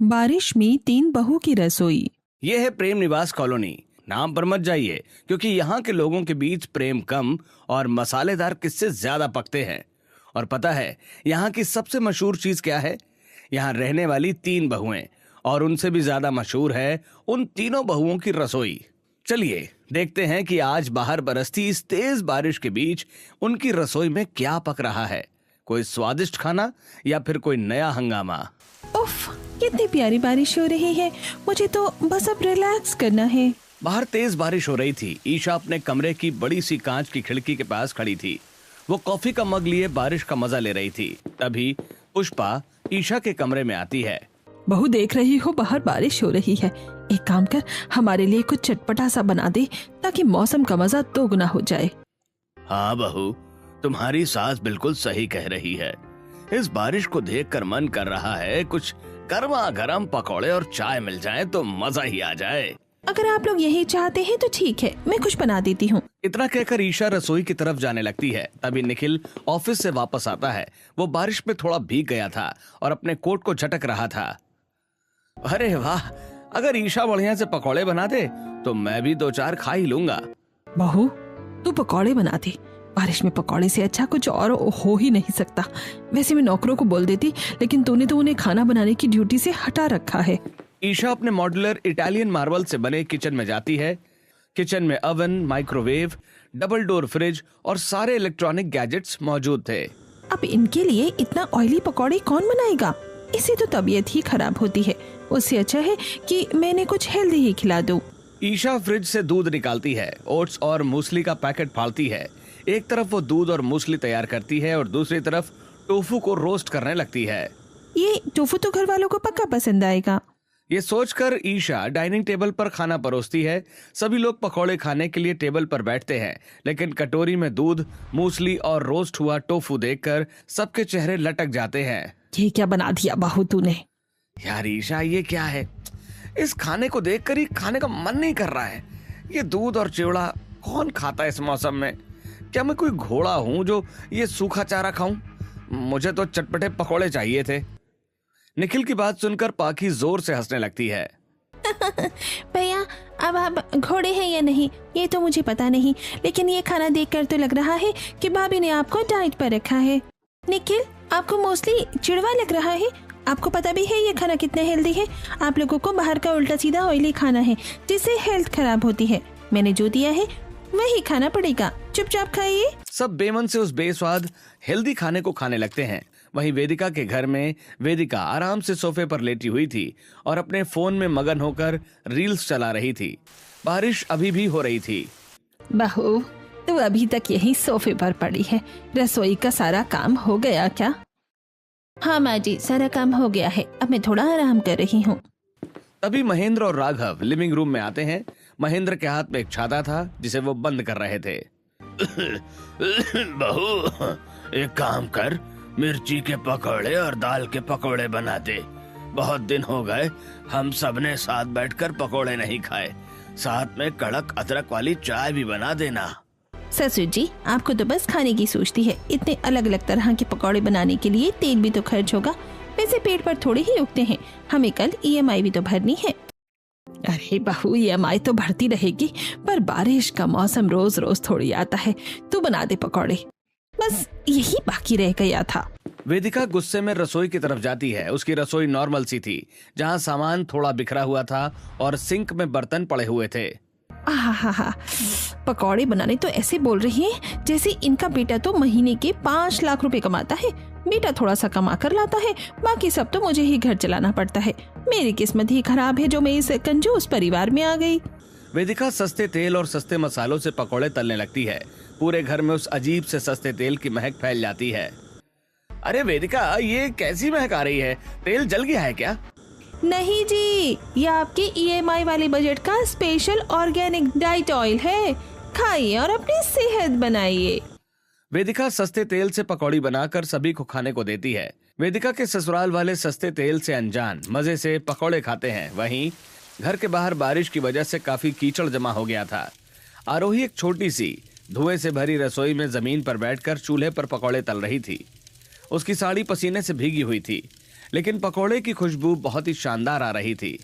बारिश में 3 बहू की रसोई। ये है प्रेम निवास कॉलोनी। नाम पर मत जाइए, क्योंकि यहाँ के लोगों के बीच प्रेम कम और मसालेदार किस्से ज्यादा पकते हैं। और पता है यहाँ की सबसे मशहूर चीज क्या है? यहाँ रहने वाली 3 बहुएं, और उनसे भी ज्यादा मशहूर है उन तीनों बहुओं की रसोई। चलिए देखते हैं कि आज बाहर बरसती इस तेज बारिश के बीच उनकी रसोई में क्या पक रहा है। कोई स्वादिष्ट खाना या फिर कोई नया हंगामा। उफ, कितनी प्यारी बारिश हो रही है। मुझे तो बस अब रिलैक्स करना है। बाहर तेज बारिश हो रही थी। ईशा अपने कमरे की बड़ी सी कांच की खिड़की के पास खड़ी थी। वो कॉफी का मग लिए बारिश का मजा ले रही थी। तभी पुष्पा ईशा के कमरे में आती है। बहू, देख रही हो बाहर बारिश हो रही है। एक काम कर, हमारे लिए कुछ चटपटा सा बना दे ताकि मौसम का मजा दोगुना हो जाए। हाँ बहू, तुम्हारी सास बिल्कुल सही कह रही है। इस बारिश को देखकर मन कर रहा है कुछ गर्मा गर्म पकौड़े और चाय मिल जाए तो मजा ही आ जाए। अगर आप लोग यही चाहते हैं तो ठीक है, मैं कुछ बना देती हूँ। इतना कहकर ईशा रसोई की तरफ जाने लगती है। तभी निखिल ऑफिस से वापस आता है। वो बारिश में थोड़ा भीग गया था और अपने कोट को झटक रहा था। अरे वाह, अगर ईशा बढ़िया से पकौड़े बना दे तो मैं भी 2-4 खा ही लूंगा। बहू, तू पकौड़े बना दे। बारिश में पकौड़े से अच्छा कुछ और हो ही नहीं सकता। वैसे मैं नौकरों को बोल देती, लेकिन तूने तो उन्हें खाना बनाने की ड्यूटी से हटा रखा है। ईशा अपने मॉड्यूलर इटालियन मार्बल से बने किचन में जाती है। किचन में oven, microwave, double door fridge और सारे इलेक्ट्रॉनिक गैजेट्स मौजूद थे। अब इनके लिए इतना ऑयली पकौड़े कौन बनाएगा? इससे तो तबीयत ही खराब होती है। उससे अच्छा है कि मैंने कुछ हेल्दी ही खिला दूं। ईशा फ्रिज से दूध निकालती है, ओट्स और मूसली का पैकेट फाड़ती है। एक तरफ वो दूध और मूसली तैयार करती है और दूसरी तरफ टोफू को रोस्ट करने लगती है। ये टोफू तो घर वालों को पक्का पसंद आएगा। ये सोचकर ईशा डाइनिंग टेबल पर खाना परोसती है। सभी लोग पकौड़े खाने के लिए टेबल पर बैठते हैं, लेकिन कटोरी में दूध, मूसली और रोस्ट हुआ टोफू देखकर सबके चेहरे लटक जाते हैं। ये क्या बना दिया बहू तूने? यार ईशा, ये क्या है? इस खाने को देखकर ही खाने का मन नहीं कर रहा है। ये दूध और चिवड़ा कौन खाता है इस मौसम में? क्या मैं कोई घोड़ा हूँ जो ये सूखा चारा खाऊं? मुझे तो चटपटे पकौड़े चाहिए थे। निखिल की बात सुनकर पाखी जोर से हंसने लगती है। भैया, अब आप घोड़े हैं या नहीं ये तो मुझे पता नहीं, लेकिन ये खाना देखकर तो लग रहा है कि भाभी ने आपको डाइट पर रखा है। निखिल, आपको मोस्टली चिड़वा लग रहा है। आपको पता भी है ये खाना कितना हेल्दी है। आप लोगों को बाहर का उल्टा सीधा ऑयली खाना है, जिससे हेल्थ खराब होती है। मैंने जो दिया है वही खाना पड़ेगा। चुपचाप खाइए। सब बेमन से उस बेस्वाद हेल्दी खाने को खाने लगते हैं। वहीं वेदिका के घर में वेदिका आराम से सोफे पर लेटी हुई थी और अपने फोन में मगन होकर रील्स चला रही थी। बारिश अभी भी हो रही थी। बहू, तू अभी तक यही सोफे पर पड़ी है। रसोई का सारा काम हो गया क्या? हाँ माँ जी, सारा काम हो गया है। अब मैं थोड़ा आराम कर रही हूँ। तभी महेंद्र और राघव लिविंग रूम में आते हैं। महेंद्र के हाथ में एक छाता था जिसे वो बंद कर रहे थे। बहू, एक काम कर, मिर्ची के पकौड़े और दाल के पकौड़े बना दे। बहुत दिन हो गए हम सबने साथ बैठकर पकौड़े नहीं खाए। साथ में कड़क अदरक वाली चाय भी बना देना। ससुर जी, आपको तो बस खाने की सोचती है। इतने अलग अलग तरह के पकौड़े बनाने के लिए तेल भी तो खर्च होगा। वैसे पेट पर थोड़े ही उगते हैं। हमें कल EMI भी तो भरनी है। अरे बहू, EMI तो भरती रहेगी, पर बारिश का मौसम रोज रोज थोड़ी आता है। तू बना दे पकौड़े, बस यही बाकी रह गया था। वेदिका गुस्से में रसोई की तरफ जाती है। उसकी रसोई नॉर्मल सी थी, जहाँ सामान थोड़ा बिखरा हुआ था और सिंक में बर्तन पड़े हुए थे। आहा, पकौड़े बनाने तो ऐसे बोल रही है जैसे इनका बेटा तो महीने के 5 लाख रुपए कमाता है। बेटा थोड़ा सा कमा कर लाता है, बाकी सब तो मुझे ही घर चलाना पड़ता है। मेरी किस्मत ही खराब है जो मैं इस कंजूस परिवार में आ गई। वेदिका सस्ते तेल और सस्ते मसालों से पकौड़े तलने लगती है। पूरे घर में उस अजीब से सस्ते तेल की महक फैल जाती है। अरे वेदिका, ये कैसी महक आ रही है? तेल जल गया है क्या? नहीं जी, ये आपके EMI वाले बजट का स्पेशल ऑर्गेनिक डाइट ऑयल है। खाइए और अपनी सेहत बनाइए। वेदिका सस्ते तेल से पकौड़ी बनाकर सभी को खाने को देती है। वेदिका के ससुराल वाले सस्ते तेल से अनजान मजे से पकौड़े खाते हैं। वहीं घर के बाहर बारिश की वजह से काफी कीचड़ जमा हो गया था। आरोही एक छोटी सी धुएं से भरी रसोई में जमीन पर बैठकर चूल्हे पर पकौड़े तल रही थी। उसकी साड़ी पसीने से भीगी हुई थी। लेकिन पकोड़े की खुशबू बहुत ही शानदार आ रही थी।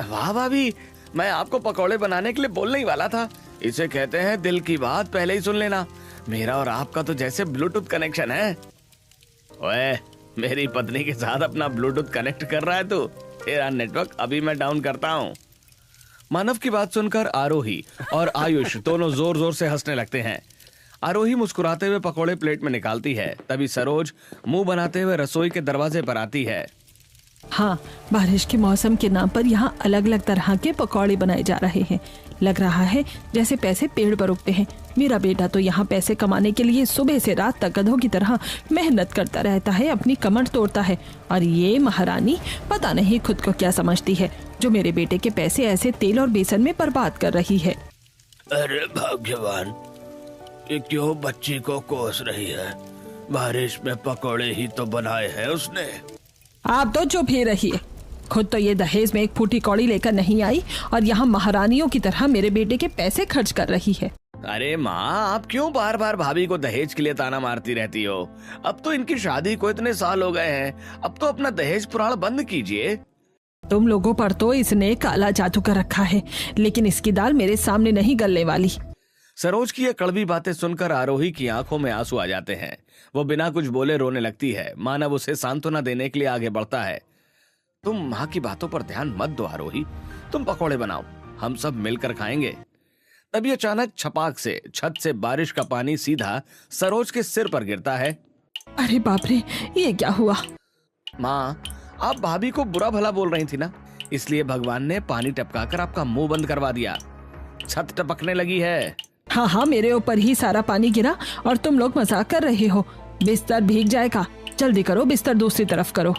वाह भाभी, मैं आपको पकोड़े बनाने के लिए बोलने ही वाला था। इसे कहते हैं दिल की बात पहले ही सुन लेना। मेरा और आपका तो जैसे ब्लूटूथ कनेक्शन है। ओए, मेरी पत्नी के साथ अपना ब्लूटूथ कनेक्ट कर रहा है तू? तेरा नेटवर्क अभी मैं डाउन करता हूँ। मानव की बात सुनकर आरोही और आयुष दोनों जोर जोर से हंसने लगते हैं। आरोही मुस्कुराते हुए पकोड़े प्लेट में निकालती है। तभी सरोज मुंह बनाते हुए रसोई के दरवाजे पर आती है। हाँ, बारिश के मौसम के नाम पर यहाँ अलग अलग तरह के पकौड़े बनाए जा रहे हैं। लग रहा है जैसे पैसे पेड़ पर उगते हैं। मेरा बेटा तो यहाँ पैसे कमाने के लिए सुबह से रात तक गधों की तरह मेहनत करता रहता है, अपनी कमर तोड़ता है। और ये महारानी पता नहीं खुद को क्या समझती है, जो मेरे बेटे के पैसे ऐसे तेल और बेसन में बर्बाद कर रही है। अरे भगवान, ये क्यों बच्ची को कोस रही है? बारिश में पकोड़े ही तो बनाए हैं उसने। आप तो चुप ही रहिए। खुद तो ये दहेज में एक फूटी कौड़ी लेकर नहीं आई और यहाँ महारानियों की तरह मेरे बेटे के पैसे खर्च कर रही है। अरे माँ, आप क्यों बार बार भाभी को दहेज के लिए ताना मारती रहती हो? अब तो इनकी शादी को इतने साल हो गए हैं, अब तो अपना दहेज पुराण बंद कीजिए। तुम लोगों पर तो इसने काला जादू कर रखा है, लेकिन इसकी दाल मेरे सामने नहीं गलने वाली। सरोज की ये कड़वी बातें सुनकर आरोही की आंखों में आंसू आ जाते हैं। वो बिना कुछ बोले रोने लगती है। मानव उसे सांत्वना देने के लिए आगे बढ़ता है। तुम माँ की बातों पर ध्यान मत दो आरोही, तुम पकोड़े बनाओ, हम सब मिलकर खाएंगे। तभी अचानक छपाक से छत से बारिश का पानी सीधा सरोज के सिर पर गिरता है। अरे बाप रे, ये क्या हुआ? माँ, आप भाभी को बुरा भला बोल रही थी ना, इसलिए भगवान ने पानी टपकाकर आपका मुंह बंद करवा दिया। छत टपकने लगी है। हाँ हाँ, मेरे ऊपर ही सारा पानी गिरा और तुम लोग मजाक कर रहे हो। बिस्तर भीग जाएगा, जल्दी करो, बिस्तर दूसरी तरफ करो।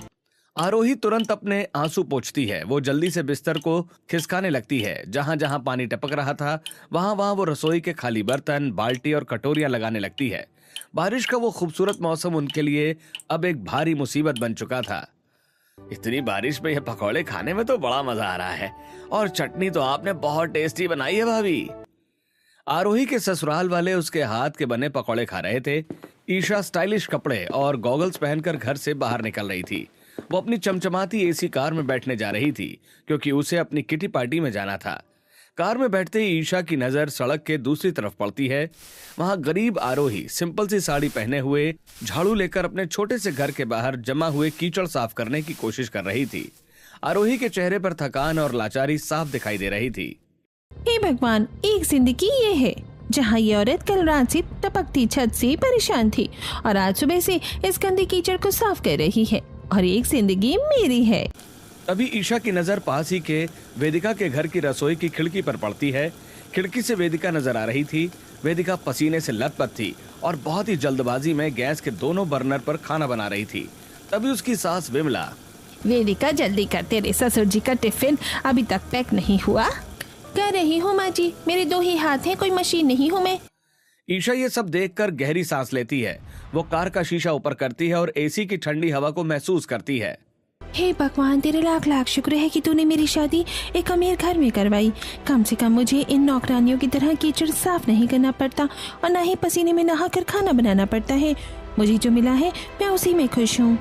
आरोही तुरंत अपने आंसू पोंछती है। वो जल्दी से बिस्तर को खिसकाने लगती है। जहां जहां पानी टपक रहा था वहां वहां वो रसोई के खाली बर्तन, बाल्टी और कटोरियां लगाने लगती है। बारिश का वो खूबसूरत मौसम उनके लिए अब एक भारी मुसीबत बन चुका था। इतनी बारिश में ये पकौड़े खाने में तो बड़ा मजा आ रहा है, और चटनी तो आपने बहुत टेस्टी बनाई है भाभी। आरोही के ससुराल वाले उसके हाथ के बने पकौड़े खा रहे थे। ईशा स्टाइलिश कपड़े और गॉगल्स पहनकर घर से बाहर निकल रही थी। वो अपनी चमचमाती एसी कार में बैठने जा रही थी, क्योंकि उसे अपनी किटी पार्टी में जाना था। कार में बैठते ही ईशा की नजर सड़क के दूसरी तरफ पड़ती है। वहां गरीब आरोही सिंपल सी साड़ी पहने हुए झाड़ू लेकर अपने छोटे से घर के बाहर जमा हुए कीचड़ साफ करने की कोशिश कर रही थी। आरोही के चेहरे पर थकान और लाचारी साफ दिखाई दे रही थी। हे भगवान, एक जिंदगी ये है जहाँ ये औरत कल रात से टपकती छत से परेशान थी और आज सुबह से इस गंदे कीचड़ को साफ कर रही है, और एक जिंदगी मेरी है। तभी ईशा की नजर पास ही के वेदिका के घर की रसोई की खिड़की पर पड़ती है। खिड़की से वेदिका नजर आ रही थी। वेदिका पसीने से लथपथ थी और बहुत ही जल्दबाजी में गैस के दोनों बर्नर पर खाना बना रही थी। तभी उसकी सास विमला, वेदिका जल्दी कर, तेरे ससुर जी का टिफिन अभी तक पैक नहीं हुआ। कर रही हूँ माँ जी, मेरे 2 ही हाथ हैं, कोई मशीन नहीं हूँ मैं। ईशा ये सब देखकर गहरी सांस लेती है। वो कार का शीशा ऊपर करती है और एसी की ठंडी हवा को महसूस करती है। हे भगवान, तेरे लाख लाख शुक्र है कि तूने मेरी शादी एक अमीर घर में करवाई। कम से कम मुझे इन नौकरानियों की तरह कीचड़ साफ नहीं करना पड़ता और न ही पसीने में नहाकर खाना बनाना पड़ता है। मुझे जो मिला है मैं उसी में खुश हूँ।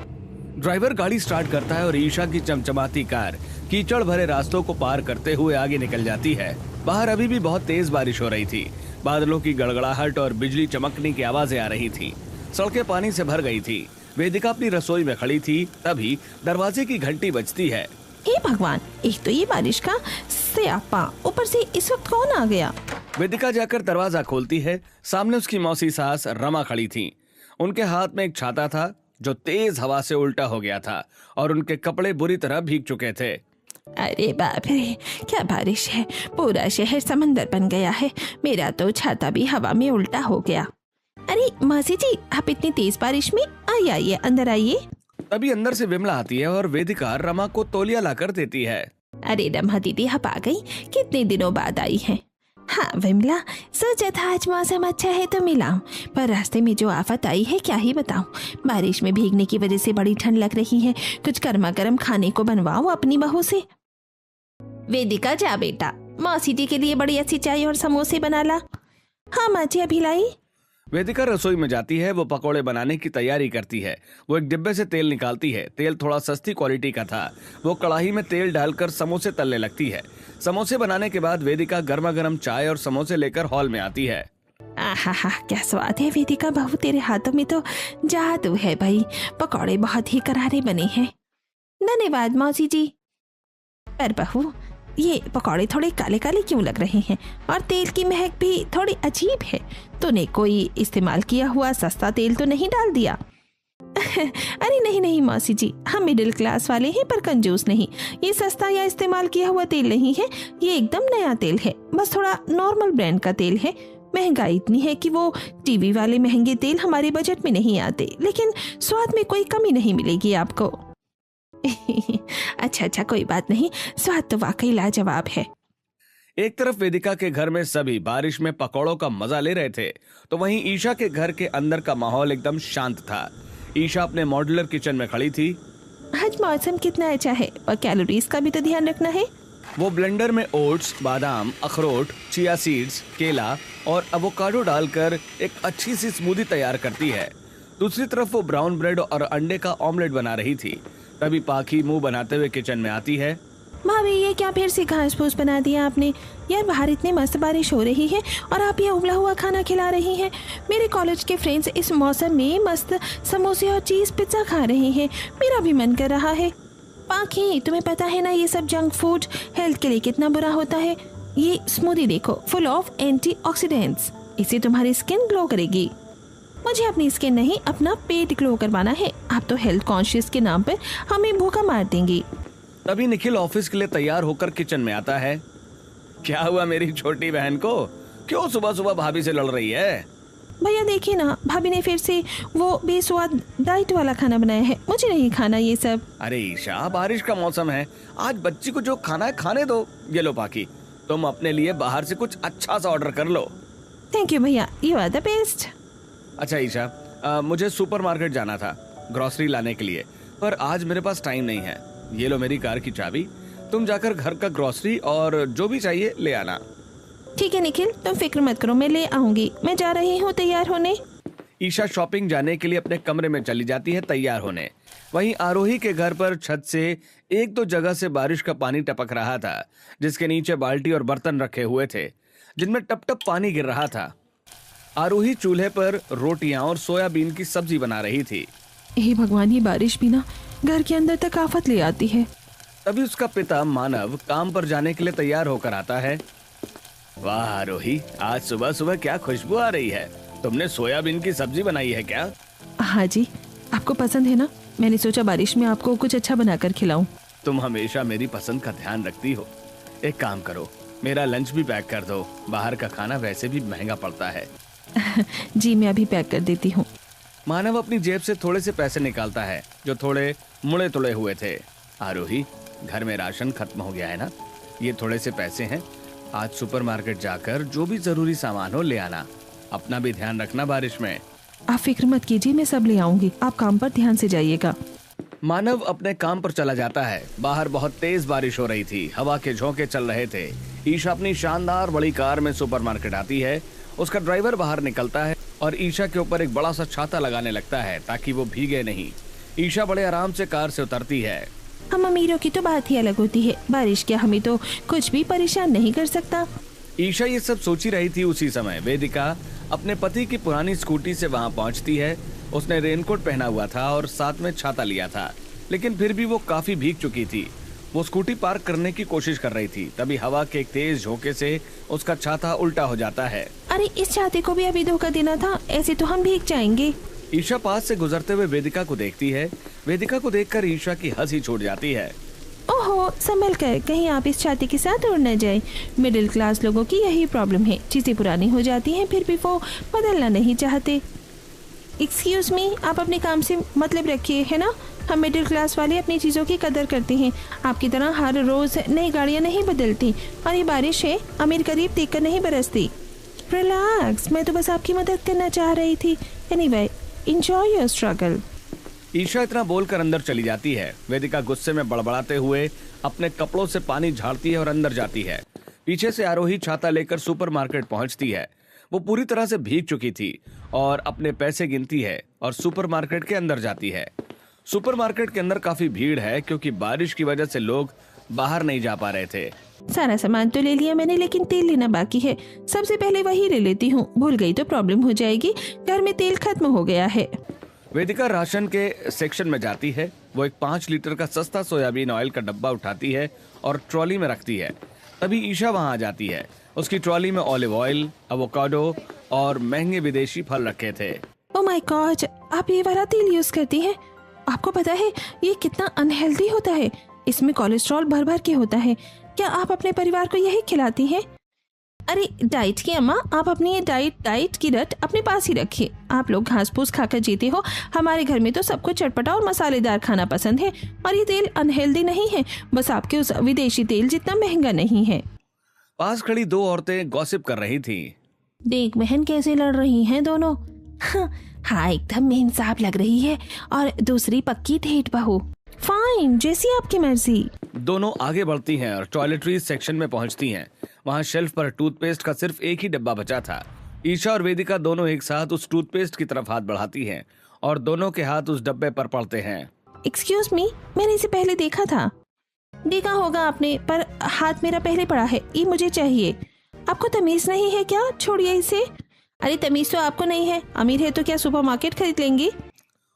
ड्राइवर गाड़ी स्टार्ट करता है और ईशा की चमचमाती कार कीचड़ भरे रास्तों को पार करते हुए आगे निकल जाती है। बाहर अभी भी बहुत तेज बारिश हो रही थी। बादलों की गड़गड़ाहट और बिजली चमकने की आवाजें आ रही थी। सड़कें पानी से भर गई थी। वेदिका अपनी रसोई में खड़ी थी। तभी दरवाजे की घंटी बजती है। हे भगवान, एक तो ये बारिश का स्यापा, ऊपर से इस वक्त कौन आ गया? वेदिका जाकर दरवाजा खोलती है। सामने उसकी मौसी सास रमा खड़ी थी। उनके हाथ में एक छाता था जो तेज हवा से उल्टा हो गया था और उनके कपड़े बुरी तरह भीग चुके थे। अरे बाप रे, क्या बारिश है, पूरा शहर समंदर बन गया है। मेरा तो छाता भी हवा में उल्टा हो गया। अरे मौसी जी, आप इतनी तेज बारिश में आइए, अंदर आइए। तभी अंदर से विमला आती है और वेदिका रमा को तौलिया लाकर देती है। अरे रमा दीदी, आप आ गई, कितने दिनों बाद आई हैं। हाँ विमला, सोचा था आज मौसम अच्छा है तो मिलाऊं, पर रास्ते में जो आफत आई है क्या ही बताऊं। बारिश में भीगने की वजह से बड़ी ठंड लग रही है। कुछ गर्मा गर्म खाने को बनवाओ अपनी बहू से। वेदिका जा बेटा, मौसी जी के लिए बड़ी अच्छी चाय और समोसे बना ला। हाँ माँ जी, अभी लाई। वेदिका रसोई में जाती है। वो पकोड़े बनाने की तैयारी करती है। वो एक डिब्बे से तेल निकालती है। तेल थोड़ा सस्ती क्वालिटी का था। वो कढ़ाई में तेल डालकर समोसे तलने लगती है। समोसे बनाने के बाद वेदिका गर्मा गर्म चाय और समोसे लेकर हॉल में आती है। आहा, क्या स्वाद है वेदिका बहू, तेरे हाथों में तो जादू है भाई। पकौड़े बहुत ही करारे बने हैं। धन्यवाद मौसी जी। पर बहू, ये पकौड़े थोड़े काले काले क्यों लग रहे हैं और तेल की महक भी थोड़ी अजीब है। तूने कोई इस्तेमाल किया हुआ सस्ता तेल तो नहीं डाल दिया? अरे नहीं नहीं मौसी जी, हम मिडिल क्लास वाले हैं पर कंजूस नहीं। ये सस्ता या इस्तेमाल किया हुआ तेल नहीं है, ये एकदम नया तेल है। बस थोड़ा नॉर्मल ब्रांड का तेल है। महंगाई इतनी है कि वो टीवी वाले महंगे तेल हमारे बजट में नहीं आते, लेकिन स्वाद में कोई कमी नहीं मिलेगी आपको। अच्छा, कोई बात नहीं, स्वाद तो वाकई लाजवाब है। एक तरफ वेदिका के घर में सभी बारिश में पकौड़ों का मजा ले रहे थे, तो वहीं ईशा के घर के अंदर का माहौल एकदम शांत था। ईशा अपने मॉड्यूलर किचन में खड़ी थी। आज मौसम कितना अच्छा है और कैलोरीज का भी तो ध्यान रखना है। वो ब्लेंडर में ओट्स, बादाम, अखरोट, चिया सीड्स, केला और एवोकाडो डालकर एक अच्छी सी स्मूदी तैयार करती है। दूसरी तरफ वो ब्राउन ब्रेड और अंडे का ऑमलेट बना रही थी। तभी पाखी मुंह बनाते हुए किचन में आती है। भाभी, ये क्या फिर से घास फूस बना दिया आपने? यार बाहर इतनी मस्त बारिश हो रही है और आप ये उबला हुआ खाना खिला रही हैं। मेरे कॉलेज के फ्रेंड्स इस मौसम में मस्त समोसे और चीज़ पिज्ज़ा खा रहे हैं। मेरा भी मन कर रहा है। पाखी, तुम्हें पता है ना ये सब जंक फूड हेल्थ के लिए कितना बुरा होता है। ये स्मूदी देखो, फुल ऑफ एंटीऑक्सीडेंट्स। इससे तुम्हारी स्किन ग्लो करेगी। मुझे अपनी स्किन नहीं, अपना पेट ग्लो करवाना है। आप तो हेल्थ कॉन्शियस के नाम पर हमें भूखा मार देंगी। तभी निखिल ऑफिस के लिए तैयार होकर किचन में आता है। क्या हुआ मेरी छोटी बहन को? क्यों सुबह सुबह भाभी से लड़ रही है? भैया देखिए ना, भाभी ने फिर से वो बेस्वाद डाइट वाला खाना बनाया है। मुझे नहीं खाना ये सब। अरे ईशा, बारिश का मौसम है, आज बच्ची को जो खाना है खाने दो। ये लो पाकी, तुम अपने लिए बाहर से कुछ अच्छा सा ऑर्डर कर लो। थैंक यू भैया, यू आर द बेस्ट। अच्छा ईशा, मुझे सुपरमार्केट जाना था ग्रोसरी लाने के लिए, पर आज मेरे पास टाइम नहीं है। ये लो मेरी कार की चाबी, तुम जाकर घर का ग्रोसरी और जो भी चाहिए ले आना। ठीक है निखिल, तुम फिक्र मत करो, मैं ले आऊंगी। मैं जा रही हूँ तैयार होने। ईशा शॉपिंग जाने के लिए अपने कमरे में चली जाती है तैयार होने। वहीं आरोही के घर पर छत से एक दो जगह से बारिश का पानी टपक रहा था, जिसके नीचे बाल्टी और बर्तन रखे हुए थे जिनमें टप टप पानी गिर रहा था। आरोही चूल्हे पर रोटियां और सोयाबीन की सब्जी बना रही थी। हे भगवान, ये बारिश भी ना घर के अंदर तक आफत ले आती है। तभी उसका पिता मानव काम पर जाने के लिए तैयार होकर आता है। वाह आरोही, आज सुबह सुबह क्या खुशबू आ रही है। तुमने सोयाबीन की सब्जी बनाई है क्या? हाँ जी, आपको पसंद है ना, मैंने सोचा बारिश में आपको कुछ अच्छा बनाकर खिलाऊं। तुम हमेशा मेरी पसंद का ध्यान रखती हो। एक काम करो, मेरा लंच भी पैक कर दो। बाहर का खाना वैसे भी महंगा पड़ता है। जी मैं अभी पैक कर देती हूँ। मानव अपनी जेब से थोड़े से पैसे निकालता है जो थोड़े मुड़े तुड़े हुए थे। आरोही, घर में राशन खत्म हो गया है ना, ये थोड़े से पैसे हैं। आज सुपरमार्केट जाकर जो भी जरूरी सामान हो ले आना। अपना भी ध्यान रखना बारिश में। आप फिक्र मत कीजिए, मैं सब ले आऊंगी। आप काम पर ध्यान से जाइएगा। मानव अपने काम पर चला जाता है। बाहर बहुत तेज बारिश हो रही थी, हवा के झोंके चल रहे थे। ईशा अपनी शानदार बड़ी कार में सुपरमार्केट आती है। उसका ड्राइवर बाहर निकलता है और ईशा के ऊपर एक बड़ा सा छाता लगाने लगता है ताकि वो भीगे नहीं। ईशा बड़े आराम से कार से उतरती है। हम अमीरों की तो बात ही अलग होती है, बारिश क्या हमें तो कुछ भी परेशान नहीं कर सकता। ईशा ये सब सोची रही थी। उसी समय वेदिका अपने पति की पुरानी स्कूटी से वहां पहुंचती है। उसने रेनकोट पहना हुआ था और साथ में छाता लिया था, लेकिन फिर भी वो काफी भीग चुकी थी। वो स्कूटी पार्क करने की कोशिश कर रही थी, तभी हवा के एक तेज झोंके से उसका छाता उल्टा हो जाता है। अरे इस छाते को भी अभी धोखा देना था, ऐसे तो हम भीग जाएंगे। ईशा पास से गुजरते हुए वेदिका को देखती है। वेदिका को देखकर ईशा की हंसी छूट जाती है। ओहो, संभल कर, कहीं आप इस छाते के साथ उड़ न जाए। मिडिल क्लास लोगों की यही प्रॉब्लम है, चीजें पुरानी हो जाती हैं फिर भी वो बदलना नहीं चाहते। एक्सक्यूज मी, आप अपने काम से मतलब रखिए, है ना। हम मिडिल क्लास वाले अपनी चीज़ों की कदर करते हैं। आपकी तरह हर रोज़ नई गाड़ियाँ नहीं बदलती, और ये बारिश है अमीर गरीब देखकर नहीं बरसती। रिलैक्स, मैं तो बस आपकी मदद करना चाह रही थी। Anyway, enjoy your struggle. Isha इतना बोलकर अंदर चली जाती है। वेदिका गुस्से में बड़बड़ाते हुए अपने कपड़ों से पानी झाड़ती है और अंदर जाती है। पीछे से आरोही छाता लेकर सुपरमार्केट पहुंचती है। वो पूरी तरह से भीग चुकी थी और अपने पैसे गिनती है और सुपरमार्केट के अंदर जाती है। सुपरमार्केट के अंदर काफी भीड़ है क्योंकि बारिश की वजह से लोग बाहर नहीं जा पा रहे थे। सारा सामान तो ले लिया मैंने, लेकिन तेल लेना बाकी है। सबसे पहले वही ले लेती हूँ, भूल गई तो प्रॉब्लम हो जाएगी। घर में तेल खत्म हो गया है। वेदिका राशन के सेक्शन में जाती है। वो एक 5 लीटर का सस्ता सोयाबीन ऑयल का डब्बा उठाती है और ट्रॉली में रखती है। तभी ईशा वहां आ जाती है। उसकी ट्रॉली में ऑलिव ऑयल, एवोकाडो और महंगे विदेशी फल रखे थे। ओह माय गॉड, आप ये वाला तेल यूज करती हैं? आपको पता है ये कितना अनहेल्दी होता है? इसमें कोलेस्ट्रॉल भर भर के होता है। क्या आप अपने परिवार को यही खिलाती हैं? अरे डाइट की अम्मा, आप अपनी ये डाइट की रट अपने पास ही रखिए। आप लोग घास फूस खाकर जीते हो। हमारे घर में तो सबको चटपटा और मसालेदार खाना पसंद है, और ये तेल अनहेल्दी नहीं है, बस आपके उस विदेशी तेल जितना महंगा नहीं है। पास खड़ी 2 औरतें गॉसिप कर रही थी। देख बहन कैसे लड़ रही हैं दोनों। हाँ एकदम बेइंसाफ लग रही है, और दूसरी पक्की ठेठ बहू। फाइन, जैसी आपकी मर्जी। दोनों आगे बढ़ती हैं और टॉयलेटरीज सेक्शन में पहुंचती हैं। वहां शेल्फ पर टूथपेस्ट का सिर्फ एक ही डब्बा बचा था। ईशा और वेदिका दोनों एक साथ उस टूथपेस्ट की तरफ हाथ बढ़ाती हैं और दोनों के हाथ उस डब्बे पर पड़ते हैं। एक्सक्यूज मी, मैंने इसे पहले देखा था। देखा होगा आपने, पर हाथ मेरा पहले पड़ा है। ये मुझे चाहिए। आपको तमीज नहीं है क्या? छोड़िए इसे। अरे तमीज तो आपको नहीं है, अमीर है तो क्या सुपरमार्केट खरीद लेंगी?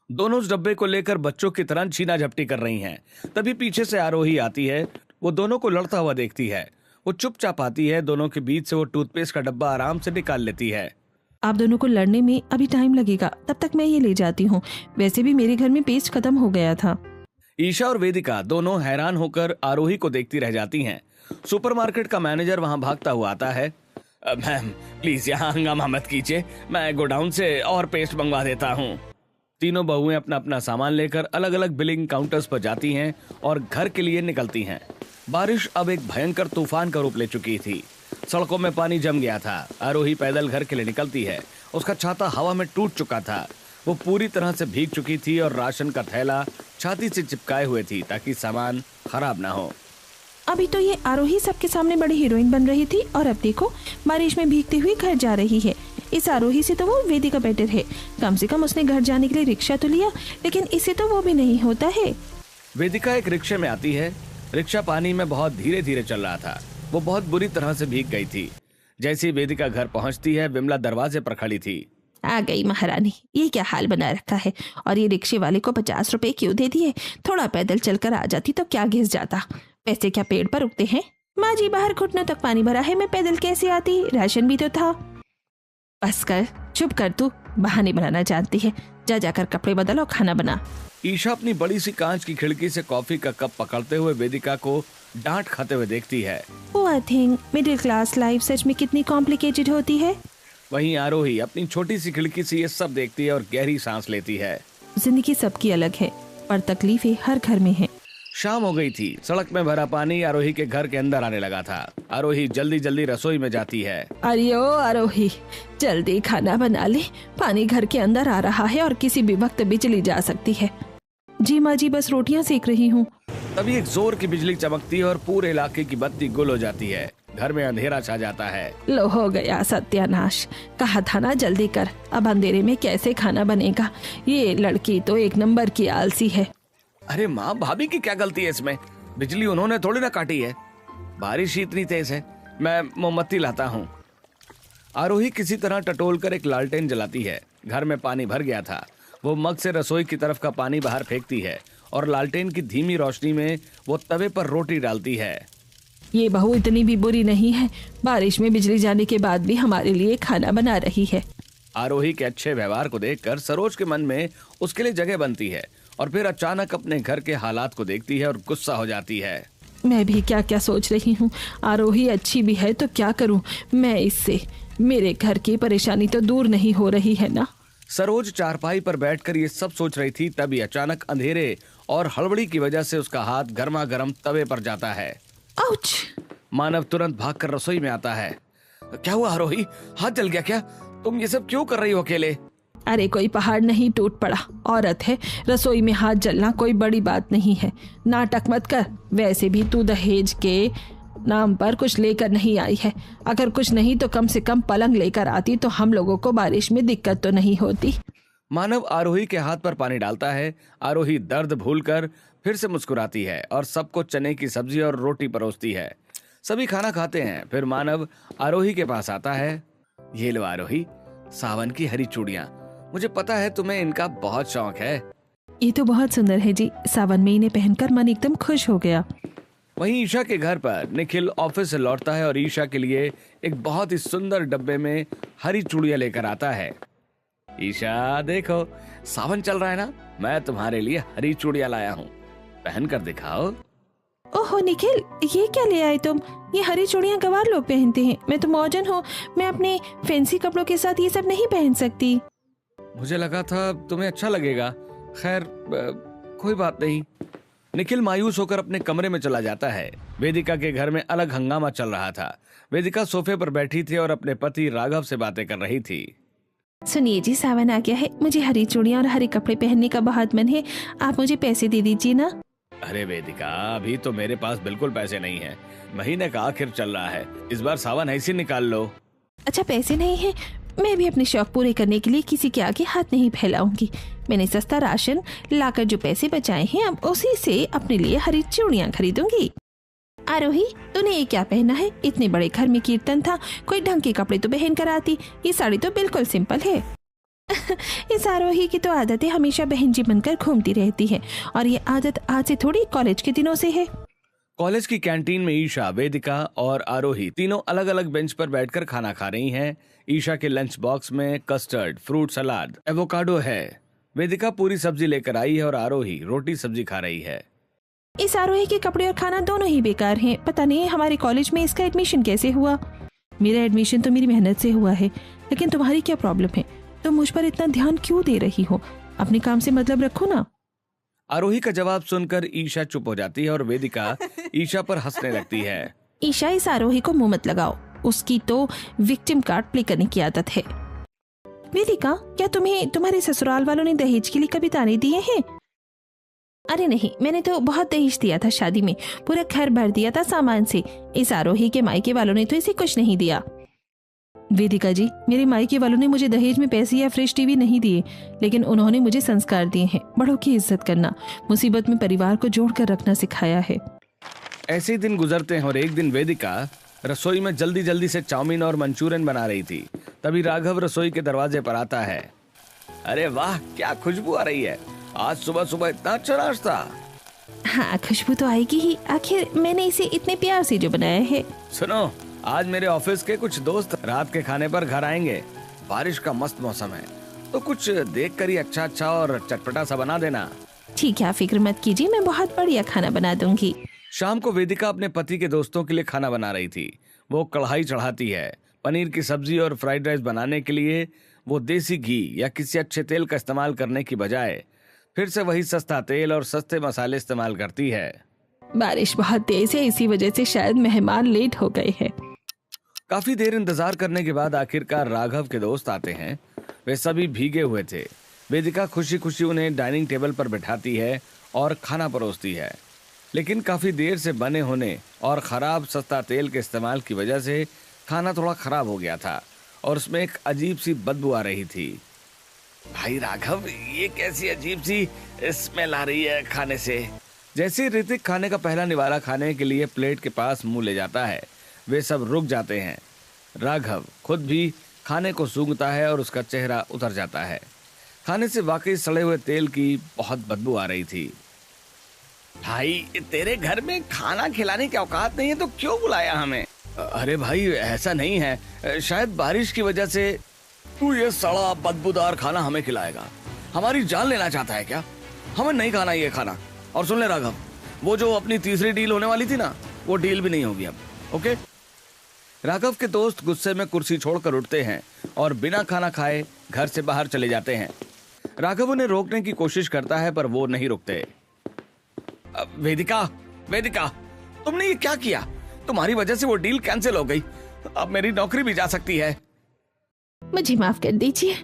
दोनों उस डब्बे को लेकर बच्चों की तरह छीना झपटी कर रही हैं। तभी पीछे से आरोही आती है। वो दोनों को लड़ता हुआ देखती है। वो चुपचाप आती है। दोनों के बीच से वो टूथपेस्ट का डब्बा आराम से निकाल लेती है। आप दोनों को लड़ने में अभी टाइम लगेगा, तब तक मैं ये ले जाती हूँ। वैसे भी मेरे घर में पेस्ट खत्म हो गया था। ईशा और वेदिका दोनों हैरान होकर आरोही को देखती रह जाती हैं। सुपरमार्केट का मैनेजर वहां भागता हुआ आता है। मैम प्लीज यहाँ हंगामा मत कीजिए, मैं गोडाउन से और पेस्ट मंगवा देता हूँ। तीनों बहुएं अपना अपना सामान लेकर अलग अलग बिलिंग काउंटर्स पर जाती हैं और घर के लिए निकलती हैं। बारिश अब एक भयंकर तूफान का रूप ले चुकी थी। सड़कों में पानी जम गया था। आरोही पैदल घर के लिए निकलती है। उसका छाता हवा में टूट चुका था। वो पूरी तरह से भीग चुकी थी और राशन का थैला छाती से चिपकाए हुए थी ताकि सामान खराब ना हो। अभी तो ये आरोही सबके सामने बड़ी हीरोइन बन रही थी, और अब देखो बारिश में भीगती हुई घर जा रही है। इस आरोही से तो वो वेदिका बेटर है। कम से कम उसने घर जाने के लिए रिक्शा तो लिया, लेकिन इसे तो वो भी नहीं होता है। वेदिका एक रिक्शे में आती है। रिक्शा पानी में बहुत धीरे धीरे चल रहा था। वो बहुत बुरी तरह से भीग गई थी। जैसे ही वेदिका घर पहुंचती है, विमला दरवाजे पर खड़ी थी। आ गई महारानी, ये क्या हाल बना रखा है? और ये रिक्शे वाले को 50 रुपए क्यों दे दिए? थोड़ा पैदल चलकर आ जाती तो क्या घिस जाता। पैसे क्या पेड़ पर उगते हैं? माँ जी बाहर घुटनों तक पानी भरा है, मैं पैदल कैसे आती? राशन भी तो था। बस कर, चुप कर, तू बहाने बनाना जानती है। जा जाकर कपड़े बदल और खाना बना। ईशा अपनी बड़ी सी कांच की खिड़की से कॉफी का कप पकड़ते हुए वेदिका को डांट खाते हुए देखती है। I think middle class life सच में कितनी कॉम्प्लिकेटेड होती है। वहीं आरोही अपनी छोटी सी खिड़की से ये सब देखती है और गहरी सांस लेती है। जिंदगी सबकी अलग है, पर तकलीफें हर घर में हैं। शाम हो गई थी। सड़क में भरा पानी आरोही के घर के अंदर आने लगा था। आरोही जल्दी जल्दी रसोई में जाती है। अरे ओ आरोही, जल्दी खाना बना ले। पानी घर के अंदर आ रहा है और किसी भी वक्त बिजली जा सकती है। जी माँ जी, बस रोटियां सेक रही हूँ। तभी एक जोर की बिजली चमकती है और पूरे इलाके की बत्ती गुल हो जाती है। घर में अंधेरा छा जाता है। लो हो गया सत्यानाश। कहा था ना जल्दी कर, अब अंधेरे में कैसे खाना बनेगा। ये लड़की तो एक नंबर की आलसी है। अरे माँ, भाभी की क्या गलती है इसमें? बिजली उन्होंने थोड़ी ना काटी है। बारिश ही इतनी तेज है, मैं मोमबत्ती लाता हूँ। आरोही किसी तरह टटोल कर एक लालटेन जलाती है। घर में पानी भर गया था। वो मग से रसोई की तरफ का पानी बाहर फेंकती है और लालटेन की धीमी रोशनी में वो तवे पर रोटी डालती है। ये बहू इतनी भी बुरी नहीं है। बारिश में बिजली जाने के बाद भी हमारे लिए खाना बना रही है। आरोही के अच्छे व्यवहार को देखकर सरोज के मन में उसके लिए जगह बनती है और फिर अचानक अपने घर के हालात को देखती है और गुस्सा हो जाती है। मैं भी क्या क्या सोच रही हूँ। आरोही अच्छी भी है तो क्या करूँ मैं इससे? मेरे घर की परेशानी तो दूर नहीं हो रही है ना। सरोज चारपाई पर बैठकर ये सब सोच रही थी, तभी अचानक अंधेरे और हड़बड़ी की वजह से उसका हाथ गर्मा गर्म तवे पर जाता है। आउच! मानव तुरंत भागकर रसोई में आता है। क्या हुआ आरोही, हाथ जल गया क्या? तुम ये सब क्यों कर रही हो अकेले? अरे कोई पहाड़ नहीं टूट पड़ा, औरत है, रसोई में हाथ जलना कोई बड़ी बात नहीं है। नाटक मत कर। वैसे भी तू दहेज के नाम पर कुछ लेकर नहीं आई है। अगर कुछ नहीं तो कम से कम पलंग लेकर आती तो हम लोगों को बारिश में दिक्कत तो नहीं होती। मानव आरोही के हाथ पर पानी डालता है। आरोही दर्द भूलकर फिर से मुस्कुराती है और सबको चने की सब्जी और रोटी परोसती है। सभी खाना खाते हैं। फिर मानव आरोही के पास आता है। ये लो आरोही, सावन की हरी चूड़ियां। मुझे पता है तुम्हें इनका बहुत शौक है। ये तो बहुत सुंदर है जी। सावन में इन्हें पहनकर मन एकदम खुश हो गया। वहीं ईशा के घर पर निखिल ऑफिस से लौटता है और ईशा के लिए एक बहुत ही सुंदर डब्बे में हरी चूड़ियां लेकर आता है। ईशा देखो, सावन चल रहा है ना, मैं तुम्हारे लिए हरी चूड़ियां लाया हूँ, पहन कर दिखाओ। ओहो निखिल, ये क्या ले आए तुम? ये हरी चूड़ियां गंवार लोग पहनते हैं। मैं तो मॉडर्न हूँ, मैं अपने फैंसी कपड़ों के साथ ये सब नहीं पहन सकती। मुझे लगा था तुम्हें अच्छा लगेगा। खैर कोई बात नहीं। निखिल मायूस होकर अपने कमरे में चला जाता है। वेदिका के घर में अलग हंगामा चल रहा था। वेदिका सोफे पर बैठी थी और अपने पति राघव से बातें कर रही थी। सुनिए जी, सावन आ गया है, मुझे हरी चूड़ियां और हरे कपड़े पहनने का बहुत मन है। आप मुझे पैसे दे दीजिए ना। अरे वेदिका, अभी तो मेरे पास बिल्कुल पैसे नहीं है। महीने का आखिर चल रहा है, इस बार सावन ऐसे निकाल लो। अच्छा पैसे नहीं है, मैं भी अपने शौक पूरे करने के लिए किसी के आगे हाथ नहीं फैलाऊंगी। मैंने सस्ता राशन लाकर जो पैसे बचाए हैं, अब उसी से अपने लिए हरी चूड़ियां खरीदूंगी। आरोही, तूने ये क्या पहना है? इतने बड़े घर में कीर्तन था, कोई ढंग के कपड़े तो पहन कर आती। ये साड़ी तो बिल्कुल सिंपल है। इस आरोही की तो आदत है हमेशा बहन जी बनकर घूमती रहती है, और ये आदत आज से थोड़ी कॉलेज के दिनों से है। कॉलेज की कैंटीन में ईशा, वेदिका और आरोही तीनों अलग अलग बेंच पर बैठकर खाना खा रही हैं। ईशा के लंच बॉक्स में कस्टर्ड, फ्रूट सलाद, एवोकाडो है। वेदिका पूरी सब्जी लेकर आई है और आरोही रोटी सब्जी खा रही है। इस आरोही के कपड़े और खाना दोनों ही बेकार हैं। पता नहीं हमारे कॉलेज में इसका एडमिशन कैसे हुआ। मेरा एडमिशन तो मेरी मेहनत से हुआ है, लेकिन तुम्हारी क्या प्रॉब्लम है? तुम मुझ पर इतना ध्यान क्यों दे रही हो? अपने काम से मतलब रखो ना। आरोही का जवाब सुनकर ईशा चुप हो जाती है और वेदिका ईशा पर हंसने लगती है। ईशा, इस आरोही को मुंह मत लगाओ, उसकी तो विक्टिम कार्ड प्ले करने की आदत है। वेदिका, क्या तुम्हें तुम्हारे ससुराल वालों ने दहेज के लिए कभी ताने दिए हैं? अरे नहीं, मैंने तो बहुत दहेज दिया था शादी में, पूरा घर भर दिया था सामान से। इस आरोही के मायके वालों ने तो इसे कुछ नहीं दिया। वेदिका जी, मेरे मायके वालों ने मुझे दहेज में पैसे या फ्रिज टीवी नहीं दिए, लेकिन उन्होंने मुझे संस्कार दिए हैं। बड़ों की इज्जत करना, मुसीबत में परिवार को जोड़कर रखना सिखाया है। ऐसे ही दिन गुजरते हैं और एक दिन वेदिका रसोई में जल्दी जल्दी से चाउमीन और मंचूरियन बना रही थी। तभी राघव रसोई के दरवाजे पर आता है। अरे वाह, क्या खुशबू आ रही है, आज सुबह सुबह इतना अच्छा नाश्ता। हाँ, खुशबू तो आएगी ही, आखिर मैंने इसे इतने प्यार से जो बनाया है। सुनो, आज मेरे ऑफिस के कुछ दोस्त रात के खाने पर घर आएंगे। बारिश का मस्त मौसम है, तो कुछ देखकर ही अच्छा अच्छा और चटपटा सा बना देना। ठीक है, फिक्र मत कीजिए, मैं बहुत बढ़िया खाना बना दूंगी। शाम को वेदिका अपने पति के दोस्तों के लिए खाना बना रही थी। वो कढ़ाई चढ़ाती है। पनीर की सब्जी और फ्राइड राइस बनाने के लिए वो देसी घी या किसी अच्छे तेल का इस्तेमाल करने की बजाय फिर से वही सस्ता तेल और सस्ते मसाले इस्तेमाल करती है। बारिश बहुत तेज है, इसी वजह से शायद मेहमान लेट हो गए हैं। काफी देर इंतजार करने के बाद आखिरकार राघव के दोस्त आते हैं। वे सभी भीगे हुए थे। वेदिका खुशी खुशी उन्हें डाइनिंग टेबल पर बैठाती है और खाना परोसती है, लेकिन काफी देर से बने होने और खराब सस्ता तेल के इस्तेमाल की वजह से खाना थोड़ा खराब हो गया था और उसमें एक अजीब सी बदबू आ रही थी। भाई राघव, ये कैसी अजीब सी स्मेल आ रही है खाने से। जैसे ही ऋतिक खाने का पहला निवाला खाने के लिए प्लेट के पास मुंह ले जाता है, वे सब रुक जाते हैं। राघव खुद भी खाने को सूंघता है और उसका चेहरा उतर जाता है। खाने से वाकई सड़े हुए तेल की बहुत बदबू आ रही थी। भाई, तेरे घर में खाना खिलाने की औकात नहीं है तो क्यों बुलाया हमें? अरे भाई, ऐसा नहीं है, शायद बारिश की वजह से तू ये सड़ा बदबूदार खाना हमें खिलाएगा। हमारी जान लेना चाहता है क्या? हमें नहीं खाना ये खाना। और सुन ले राघव, वो जो अपनी तीसरी डील होने वाली थी ना, वो डील भी नहीं होगी अब, ओके? राघव के दोस्त गुस्से में कुर्सी छोड़कर उठते हैं और बिना खाना खाए घर से बाहर चले जाते हैं। राघव उन्हें रोकने की कोशिश करता है पर वो नहीं रुकते। वेदिका, वेदिका, तुमने ये क्या किया? तुम्हारी वजह से वो डील कैंसिल हो गई। अब मेरी नौकरी भी जा सकती है। मुझे माफ कर दीजिए,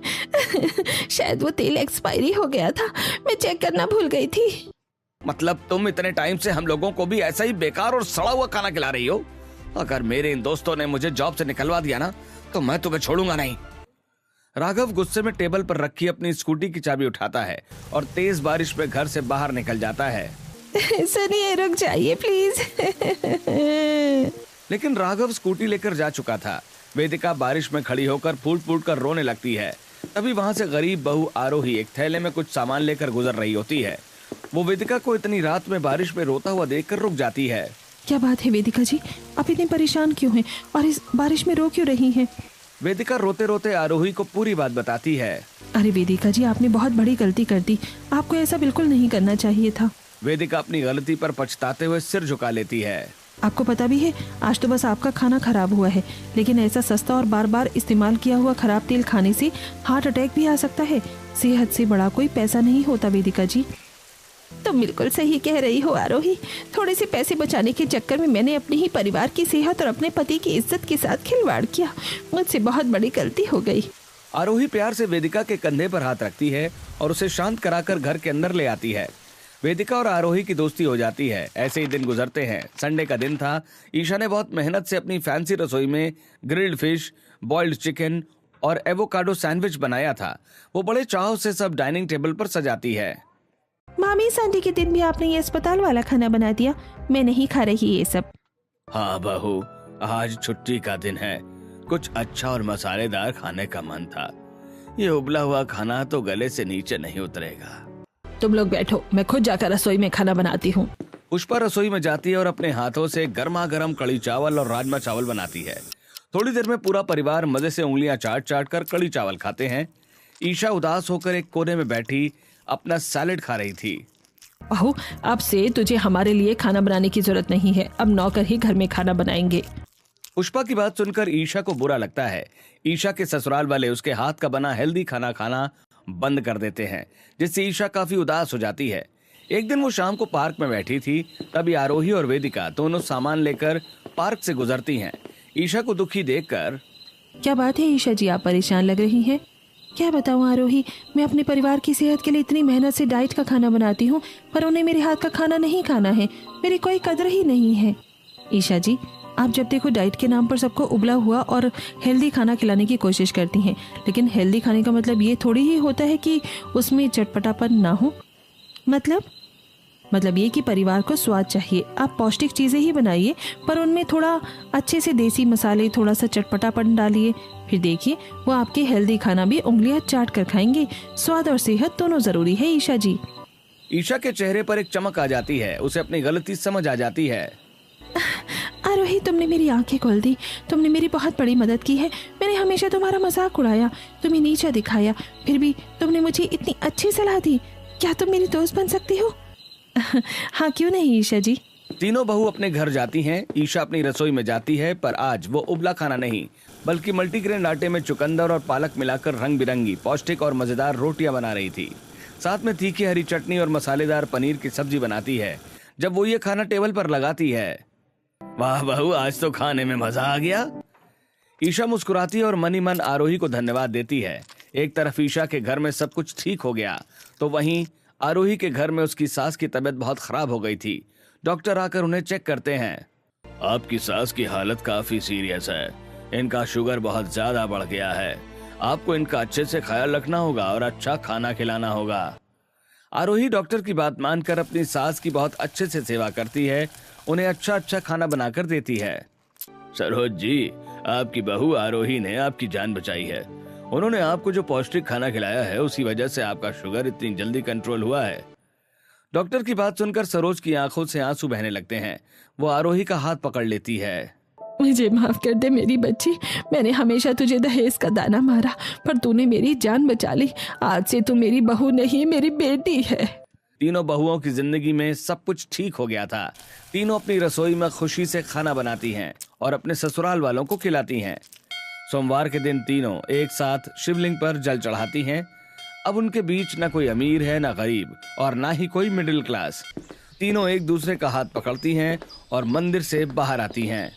शायद वो तेल एक्सपायरी हो गया था, मैं चेक करना भूल गई थी। मतलब तुम इतने टाइम से हम लोगों को भी ऐसा ही बेकार और सड़ा हुआ खाना खिला रही हो? अगर मेरे इन दोस्तों ने मुझे जॉब से निकलवा दिया ना तो मैं तुम्हें छोड़ूंगा नहीं। राघव गुस्से में टेबल पर रखी अपनी स्कूटी की चाबी उठाता है और तेज बारिश में घर से बाहर निकल जाता है। सुनिए, रुक जाइए प्लीज। लेकिन राघव स्कूटी लेकर जा चुका था। वेदिका बारिश में खड़ी होकर फूट फूट कर रोने लगती है। तभी वहां से गरीब बहू आरोही एक थैले में कुछ सामान लेकर गुजर रही होती है। वो वेदिका को इतनी रात में बारिश में रोता हुआ देखकर रुक जाती है। क्या बात है वेदिका जी, आप इतने परेशान क्यों हैं और इस बारिश में रो क्यों रही हैं? वेदिका रोते रोते आरोही को पूरी बात बताती है। अरे वेदिका जी, आपने बहुत बड़ी गलती कर दी, आपको ऐसा बिल्कुल नहीं करना चाहिए था। वेदिका अपनी गलती पर पछताते हुए सिर झुका लेती है। आपको पता भी है, आज तो बस आपका खाना खराब हुआ है, लेकिन ऐसा सस्ता और बार बार इस्तेमाल किया हुआ खराब तेल खाने से हार्ट अटैक भी आ सकता है। सेहत से बड़ा कोई पैसा नहीं होता वेदिका जी। तुम बिल्कुल सही कह रही हो आरोही। थोड़े से पैसे बचाने के चक्कर में मैंने अपने ही परिवार की सेहत और अपने पति की इज्जत के साथ खिलवाड़ किया। मुझसे बहुत बड़ी गलती हो गई। आरोही प्यार से वेदिका के कंधे पर हाथ रखती है और उसे शांत कराकर घर के अंदर ले आती है। वेदिका और आरोही की दोस्ती हो जाती है। ऐसे ही दिन गुजरते हैं। संडे का दिन था। ईशा ने बहुत मेहनत से अपनी फैंसी रसोई में ग्रिल्ड फिश, बॉइल्ड चिकन और एवोकाडो सैंडविच बनाया था। वो बड़े चाव से सब डाइनिंग टेबल पर सजाती है। मामी, संडे के दिन भी आपने ये अस्पताल वाला खाना बना दिया। मैं नहीं खा रही ये सब। हाँ बहू, आज छुट्टी का दिन है। कुछ अच्छा और मसालेदार खाने का मन था। ये उबला हुआ खाना तो गले से नीचे नहीं उतरेगा। तुम लोग बैठो, मैं खुद जाकर रसोई में खाना बनाती हूँ। पुष्पा रसोई में जाती है और अपने हाथों से गर्मा गर्म कड़ी चावल और राजमा चावल बनाती है। थोड़ी देर में पूरा परिवार मजे से उंगलियां चाट चाट कर कड़ी चावल खाते हैं। ईशा उदास होकर एक कोने में बैठी अपना सैलेड खा रही थी। बहू, अब से तुझे हमारे लिए खाना बनाने की जरूरत नहीं है, अब नौकर ही घर में खाना बनाएंगे। पुष्पा की बात सुनकर ईशा को बुरा लगता है। ईशा के ससुराल वाले उसके हाथ का बना हेल्दी खाना खाना बंद कर देते हैं, जिससे ईशा काफी उदास हो जाती है। एक दिन वो शाम को पार्क में बैठी थी, तभी आरोही और वेदिका दोनों सामान लेकर पार्क से गुजरती हैं। ईशा को दुखी देखकर, क्या बात है ईशा जी, आप परेशान लग रही हैं? क्या बताऊं आरोही, मैं अपने परिवार की सेहत के लिए इतनी मेहनत से डाइट का खाना बनाती हूँ, पर उन्हें मेरे हाथ का खाना नहीं खाना है। मेरी कोई कदर ही नहीं है। ईशा जी, आप जब देखो डाइट के नाम पर सबको उबला हुआ और हेल्दी खाना खिलाने की कोशिश करती हैं, लेकिन हेल्दी खाने का मतलब ये थोड़ी ही होता है कि उसमें चटपटापन ना हो। मतलब ये कि परिवार को स्वाद चाहिए। आप पौष्टिक चीज़ें ही बनाइए, पर उनमें थोड़ा अच्छे से देसी मसाले, थोड़ा सा चटपटापन डालिए। फिर देखिए, वो आपके हेल्दी खाना भी उंगलियां चाट कर खाएंगे। स्वाद और सेहत दोनों जरूरी है ईशा जी। ईशा के चेहरे पर एक चमक आ जाती है। उसे अपनी गलती समझ आ जाती है। आरोही, तुमने मेरी आंखें खोल दी। तुमने मेरी बहुत बड़ी मदद की है। मैंने हमेशा तुम्हारा मजाक उड़ाया, तुम्हें नीचा दिखाया, फिर भी तुमने मुझे इतनी अच्छी सलाह दी। क्या तुम मेरी दोस्त बन सकती हो? हाँ, क्यों नहीं ईशा जी। तीनों बहू अपने घर जाती हैं। ईशा अपनी रसोई में जाती है, पर आज वो उबला खाना नहीं बल्कि मल्टीग्रेन आटे में चुकंदर और पालक मिलाकर रंग बिरंगी पौष्टिक और मजेदार रोटियां बना रही थी। साथ में तीखी हरी चटनी और मसालेदार पनीर की सब्जी बनाती है। जब वो ये खाना टेबल पर लगाती है, वाह बहू, आज तो खाने में मजा आ गया। ईशा मुस्कुराती है और मनी मन आरोही को धन्यवाद देती है। एक तरफ ईशा के घर में सब कुछ ठीक हो गया, तो वहीं आरोही के घर में उसकी सास की तबीयत बहुत खराब हो गई थी। डॉक्टर आकर उन्हें चेक करते हैं। आपकी सास की हालत काफी सीरियस है। इनका शुगर बहुत ज्यादा बढ़ गया है। आपको इनका अच्छे से ख्याल रखना होगा और अच्छा खाना खिलाना होगा। आरोही डॉक्टर की बात मानकर अपनी सास की बहुत अच्छे से सेवा करती है। उन्हें अच्छा अच्छा खाना बनाकर देती है। सरोज जी, आपकी बहू आरोही ने आपकी जान बचाई है। उन्होंने आपको जो पौष्टिक खाना खिलाया है, उसी वजह से आपका शुगर इतनी जल्दी कंट्रोल हुआ है। डॉक्टर की बात सुनकर सरोज की आंखों से आंसू बहने लगते हैं। वो आरोही का हाथ पकड़ लेती है। मुझे माफ कर दे मेरी बच्ची, मैंने हमेशा तुझे दहेज का दाना मारा, पर तूने मेरी जान बचा ली। आज से तू मेरी बहू नहीं, मेरी बेटी है। तीनों बहुओं की जिंदगी में सब कुछ ठीक हो गया था। तीनों अपनी रसोई में खुशी से खाना बनाती हैं और अपने ससुराल वालों को खिलाती हैं। सोमवार के दिन तीनों एक साथ शिवलिंग पर जल चढ़ाती हैं। अब उनके बीच न कोई अमीर है, न गरीब, और ना ही कोई मिडिल क्लास। तीनों एक दूसरे का हाथ पकड़ती हैं और मंदिर से बाहर आती हैं।